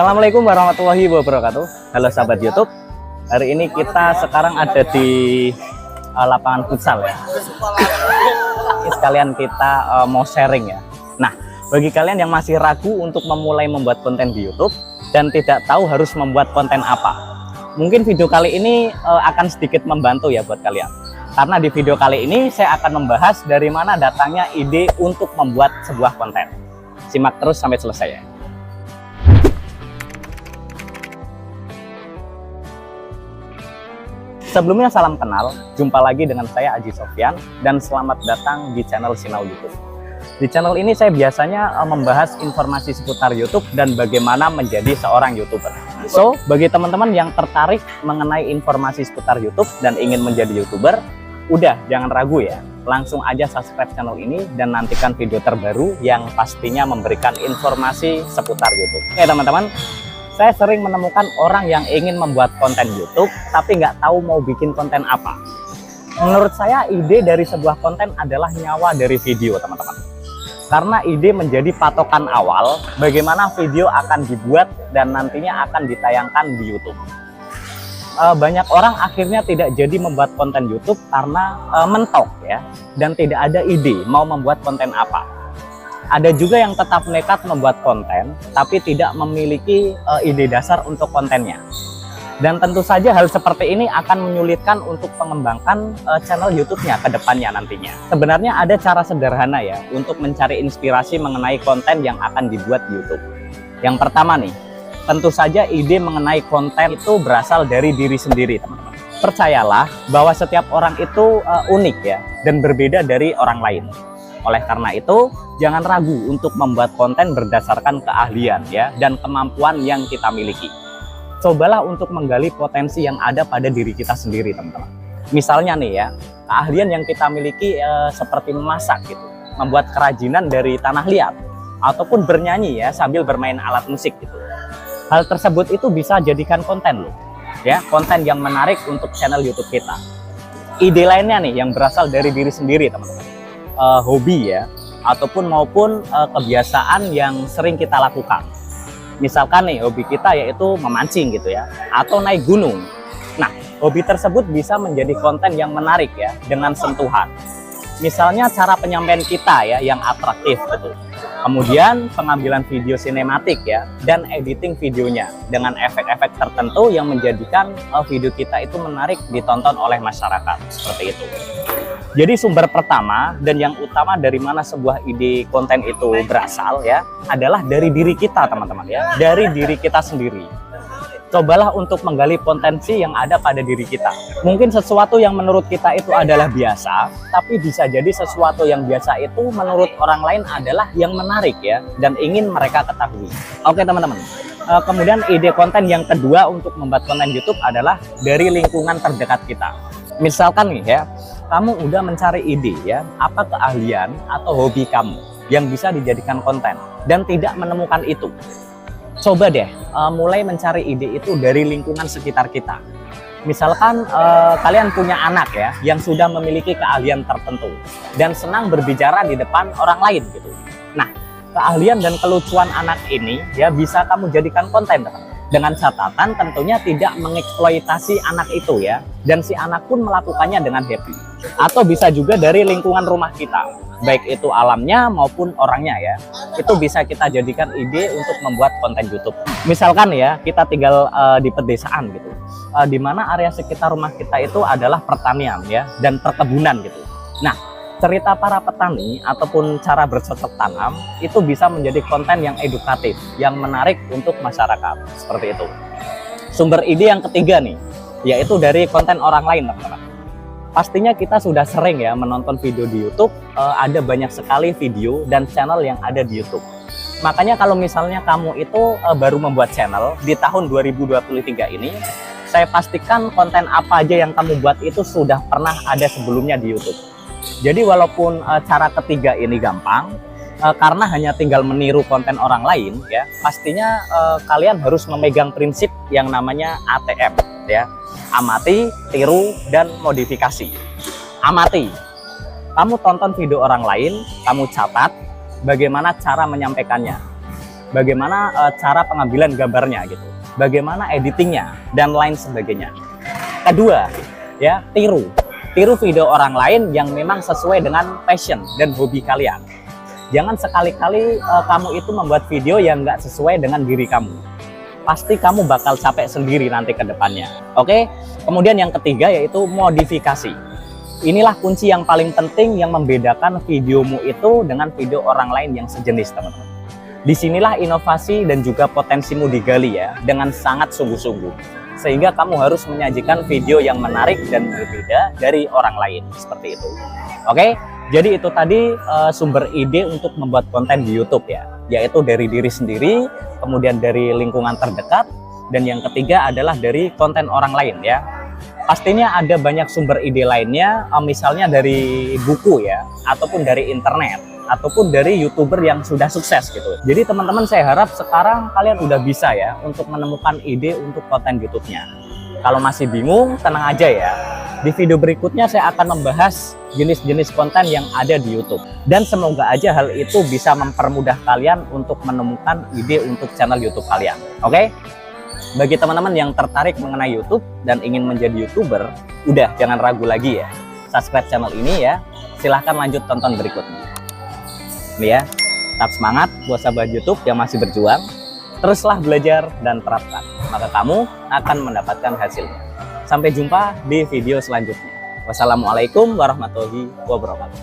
Assalamualaikum warahmatullahi wabarakatuh. Halo sahabat YouTube. Hari ini kita sekarang ada di lapangan futsal ya. Ini sekalian kita mau sharing ya. Nah, bagi kalian yang masih ragu untuk memulai membuat konten di YouTube dan tidak tahu harus membuat konten apa, mungkin video kali ini akan sedikit membantu ya buat kalian. Karena di video kali ini saya akan membahas dari mana datangnya ide untuk membuat sebuah konten. Simak terus sampai selesai ya. Sebelumnya salam kenal, jumpa lagi dengan saya Aji Sofyan dan selamat datang di channel Sinau YouTube. Di channel ini saya biasanya membahas informasi seputar YouTube dan bagaimana menjadi seorang YouTuber. So, bagi teman-teman yang tertarik mengenai informasi seputar YouTube dan ingin menjadi YouTuber, udah jangan ragu ya, langsung aja subscribe channel ini dan nantikan video terbaru yang pastinya memberikan informasi seputar YouTube. Oke teman-teman, saya sering menemukan orang yang ingin membuat konten YouTube tapi nggak tahu mau bikin konten apa. Menurut saya ide dari sebuah konten adalah nyawa dari video teman-teman. Karena ide menjadi patokan awal bagaimana video akan dibuat dan nantinya akan ditayangkan di YouTube. Banyak orang akhirnya tidak jadi membuat konten YouTube karena mentok ya, dan tidak ada ide mau membuat konten apa. Ada juga yang tetap nekat membuat konten tapi tidak memiliki ide dasar untuk kontennya. Dan tentu saja hal seperti ini akan menyulitkan untuk mengembangkan channel YouTube-nya ke depannya nantinya. Sebenarnya ada cara sederhana ya untuk mencari inspirasi mengenai konten yang akan dibuat di YouTube. Yang pertama nih, tentu saja ide mengenai konten itu berasal dari diri sendiri teman-teman. Percayalah bahwa setiap orang itu unik ya dan berbeda dari orang lain. Oleh karena itu, jangan ragu untuk membuat konten berdasarkan keahlian ya dan kemampuan yang kita miliki. Cobalah untuk menggali potensi yang ada pada diri kita sendiri, teman-teman. Misalnya nih ya, keahlian yang kita miliki seperti memasak gitu, membuat kerajinan dari tanah liat, ataupun bernyanyi ya sambil bermain alat musik gitu. Hal tersebut itu bisa jadikan konten loh, ya, konten yang menarik untuk channel YouTube kita. Ide lainnya nih yang berasal dari diri sendiri, teman-teman. Hobi ya, ataupun maupun kebiasaan yang sering kita lakukan. Misalkan nih hobi kita yaitu memancing gitu ya, atau naik gunung. Nah, hobi tersebut bisa menjadi konten yang menarik ya dengan sentuhan. Misalnya cara penyampaian kita ya yang atraktif gitu. Kemudian pengambilan video sinematik ya dan editing videonya dengan efek-efek tertentu yang menjadikan video kita itu menarik ditonton oleh masyarakat seperti itu. Jadi sumber pertama dan yang utama dari mana sebuah ide konten itu berasal ya adalah dari diri kita teman-teman ya, dari diri kita sendiri. Cobalah untuk menggali potensi yang ada pada diri kita. Mungkin sesuatu yang menurut kita itu adalah biasa, tapi bisa jadi sesuatu yang biasa itu menurut orang lain adalah yang menarik ya dan ingin mereka ketahui. Oke teman-teman. Kemudian ide konten yang kedua untuk membuat konten YouTube adalah dari lingkungan terdekat kita. Misalkan nih ya, kamu udah mencari ide ya, apa keahlian atau hobi kamu yang bisa dijadikan konten dan tidak menemukan itu. Coba deh mulai mencari ide itu dari lingkungan sekitar kita. Misalkan kalian punya anak ya yang sudah memiliki keahlian tertentu dan senang berbicara di depan orang lain gitu. Nah, keahlian dan kelucuan anak ini ya bisa kamu jadikan konten dengan catatan tentunya tidak mengeksploitasi anak itu ya, dan si anak pun melakukannya dengan happy. Atau bisa juga dari lingkungan rumah kita, baik itu alamnya maupun orangnya ya, itu bisa kita jadikan ide untuk membuat konten YouTube. Misalkan ya kita tinggal di pedesaan gitu, di mana area sekitar rumah kita itu adalah pertanian ya dan perkebunan gitu. Nah, cerita para petani ataupun cara bercocok tanam itu bisa menjadi konten yang edukatif, yang menarik untuk masyarakat seperti itu. Sumber ide yang ketiga nih, yaitu dari konten orang lain teman-teman. Pastinya kita sudah sering ya menonton video di YouTube, ada banyak sekali video dan channel yang ada di YouTube. Makanya kalau misalnya kamu itu baru membuat channel di tahun 2023 ini, saya pastikan konten apa aja yang kamu buat itu sudah pernah ada sebelumnya di YouTube. Jadi walaupun cara ketiga ini gampang, karena hanya tinggal meniru konten orang lain ya, pastinya kalian harus memegang prinsip yang namanya ATM ya, amati, tiru, dan modifikasi. Amati, kamu tonton video orang lain, kamu catat bagaimana cara menyampaikannya. bagaimana cara pengambilan gambarnya gitu, bagaimana editingnya dan lain sebagainya. Kedua, ya, tiru video orang lain yang memang sesuai dengan passion dan hobi kalian. Jangan sekali-kali kamu itu membuat video yang nggak sesuai dengan diri kamu. Pasti kamu bakal capek sendiri nanti ke depannya. Oke? Kemudian yang ketiga yaitu modifikasi. Inilah kunci yang paling penting yang membedakan videomu itu dengan video orang lain yang sejenis, teman-teman. Disinilah inovasi dan juga potensimu digali ya, dengan sangat sungguh-sungguh. Sehingga kamu harus menyajikan video yang menarik dan berbeda dari orang lain, seperti itu. Oke? Jadi itu tadi sumber ide untuk membuat konten di YouTube ya, yaitu dari diri sendiri, kemudian dari lingkungan terdekat, dan yang ketiga adalah dari konten orang lain ya. Pastinya ada banyak sumber ide lainnya, misalnya dari buku ya, ataupun dari internet, ataupun dari YouTuber yang sudah sukses gitu. Jadi teman-teman, saya harap sekarang kalian udah bisa ya untuk menemukan ide untuk konten YouTube-nya. Kalau masih bingung, tenang aja ya. Di video berikutnya saya akan membahas jenis-jenis konten yang ada di YouTube. Dan semoga aja hal itu bisa mempermudah kalian untuk menemukan ide untuk channel YouTube kalian. Oke? Bagi teman-teman yang tertarik mengenai YouTube dan ingin menjadi YouTuber, udah jangan ragu lagi ya. Subscribe channel ini ya. Silahkan lanjut tonton berikutnya. Ini ya, tetap semangat buat sahabat YouTube yang masih berjuang. Teruslah belajar dan terapkan, maka kamu akan mendapatkan hasilnya. Sampai jumpa di video selanjutnya. Wassalamualaikum warahmatullahi wabarakatuh.